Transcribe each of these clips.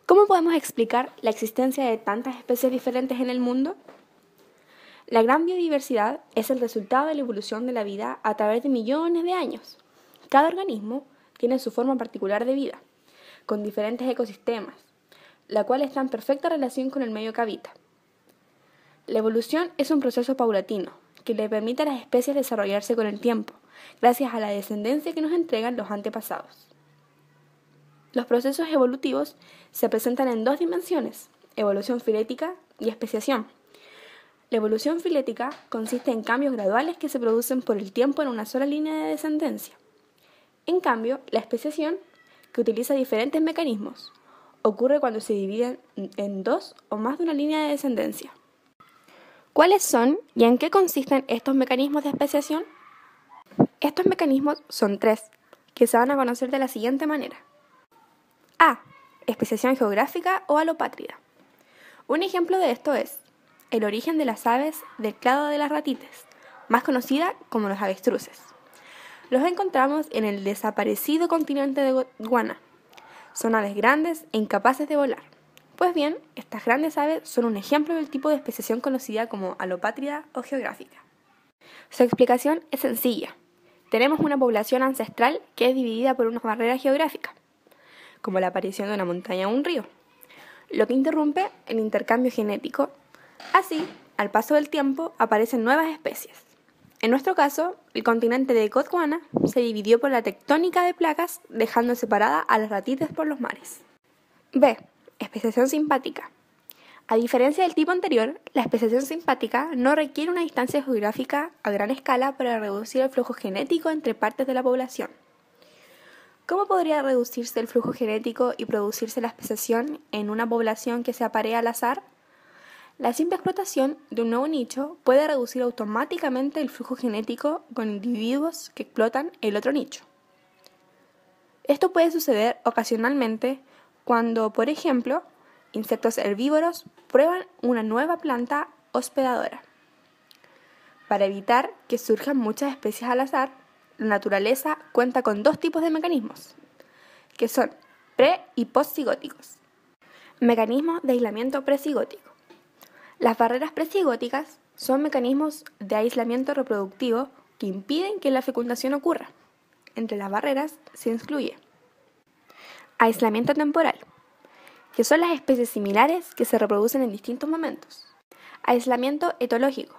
¿Cómo podemos explicar la existencia de tantas especies diferentes en el mundo? La gran biodiversidad es el resultado de la evolución de la vida a través de millones de años. Cada organismo tiene su forma particular de vida, con diferentes ecosistemas, la cual está en perfecta relación con el medio que habita. La evolución es un proceso paulatino que le permite a las especies desarrollarse con el tiempo, gracias a la descendencia que nos entregan los antepasados. Los procesos evolutivos se presentan en dos dimensiones, evolución filética y especiación. La evolución filética consiste en cambios graduales que se producen por el tiempo en una sola línea de descendencia. En cambio, la especiación, que utiliza diferentes mecanismos, ocurre cuando se dividen en dos o más de una línea de descendencia. ¿Cuáles son y en qué consisten estos mecanismos de especiación? Estos mecanismos son tres, que se van a conocer de la siguiente manera. A. Especiación geográfica o alopátrida. Un ejemplo de esto es el origen de las aves del clado de las ratites, más conocida como los avestruces. Los encontramos en el desaparecido continente de Gondwana. Son aves grandes e incapaces de volar. Pues bien, estas grandes aves son un ejemplo del tipo de especiación conocida como alopátrida o geográfica. Su explicación es sencilla. Tenemos una población ancestral que es dividida por una barrera geográfica, como la aparición de una montaña o un río, lo que interrumpe el intercambio genético. Así, al paso del tiempo, aparecen nuevas especies. En nuestro caso, el continente de Gondwana se dividió por la tectónica de placas, dejando separada a las ratites por los mares. B. Especiación simpática. A diferencia del tipo anterior, la especiación simpática no requiere una distancia geográfica a gran escala para reducir el flujo genético entre partes de la población. ¿Cómo podría reducirse el flujo genético y producirse la especiación en una población que se aparea al azar? La simple explotación de un nuevo nicho puede reducir automáticamente el flujo genético con individuos que explotan el otro nicho. Esto puede suceder ocasionalmente cuando, por ejemplo, insectos herbívoros prueban una nueva planta hospedadora. Para evitar que surjan muchas especies al azar, la naturaleza cuenta con dos tipos de mecanismos, que son pre- y postcigóticos. Mecanismos de aislamiento precigótico. Las barreras precigóticas son mecanismos de aislamiento reproductivo que impiden que la fecundación ocurra. Entre las barreras se incluye aislamiento temporal, que son las especies similares que se reproducen en distintos momentos. Aislamiento etológico.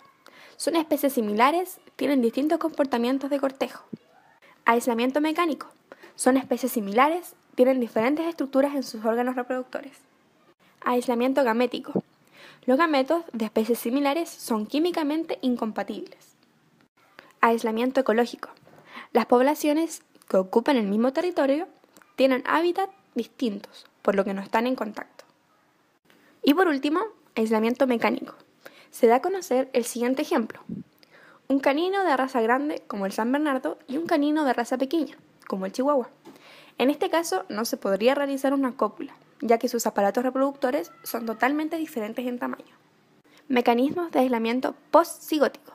Son especies similares, tienen distintos comportamientos de cortejo. Aislamiento mecánico. Son especies similares, tienen diferentes estructuras en sus órganos reproductores. Aislamiento gamético. Los gametos de especies similares son químicamente incompatibles. Aislamiento ecológico. Las poblaciones que ocupan el mismo territorio tienen hábitats distintos, por lo que no están en contacto. Y por último, aislamiento mecánico. Se da a conocer el siguiente ejemplo. Un canino de raza grande, como el San Bernardo, y un canino de raza pequeña, como el Chihuahua. En este caso, no se podría realizar una cópula, ya que sus aparatos reproductores son totalmente diferentes en tamaño. Mecanismos de aislamiento postcigótico.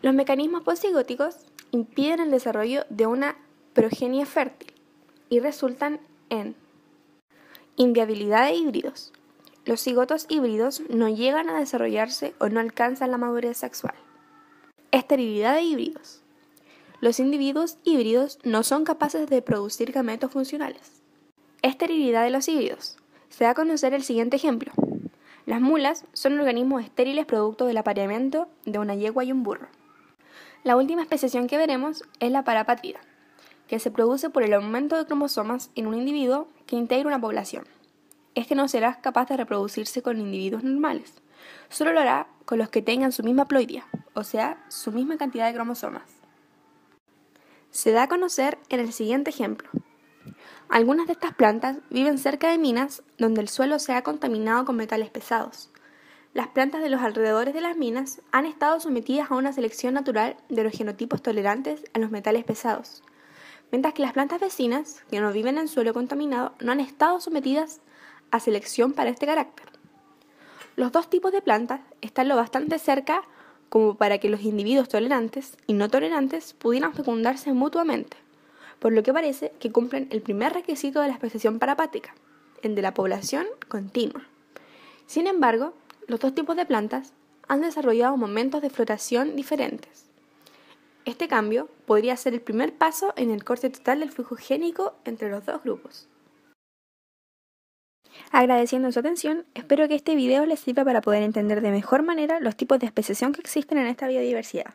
Los mecanismos postcigóticos impiden el desarrollo de una progenie fértil y resultan en inviabilidad de híbridos. Los cigotos híbridos no llegan a desarrollarse o no alcanzan la madurez sexual. Esterilidad de híbridos. Los individuos híbridos no son capaces de producir gametos funcionales. Esterilidad de los híbridos. Se da a conocer el siguiente ejemplo. Las mulas son organismos estériles producto del apareamiento de una yegua y un burro. La última especiación que veremos es la parapátrida, que se produce por el aumento de cromosomas en un individuo que integra una población. Este no será capaz de reproducirse con individuos normales, solo lo hará con los que tengan su misma ploidia, o sea, su misma cantidad de cromosomas. Se da a conocer en el siguiente ejemplo. Algunas de estas plantas viven cerca de minas donde el suelo se ha contaminado con metales pesados. Las plantas de los alrededores de las minas han estado sometidas a una selección natural de los genotipos tolerantes a los metales pesados, mientras que las plantas vecinas, que no viven en suelo contaminado, no han estado sometidas a selección para este carácter. Los dos tipos de plantas están lo bastante cerca como para que los individuos tolerantes y no tolerantes pudieran fecundarse mutuamente, por lo que parece que cumplen el primer requisito de la especiación parapátrica. el de la población continua. Sin embargo, los dos tipos de plantas han desarrollado momentos de floración diferentes. Este cambio podría ser el primer paso en el corte total del flujo génico entre los dos grupos. Agradeciendo su atención, espero que este video les sirva para poder entender de mejor manera los tipos de especiación que existen en esta biodiversidad.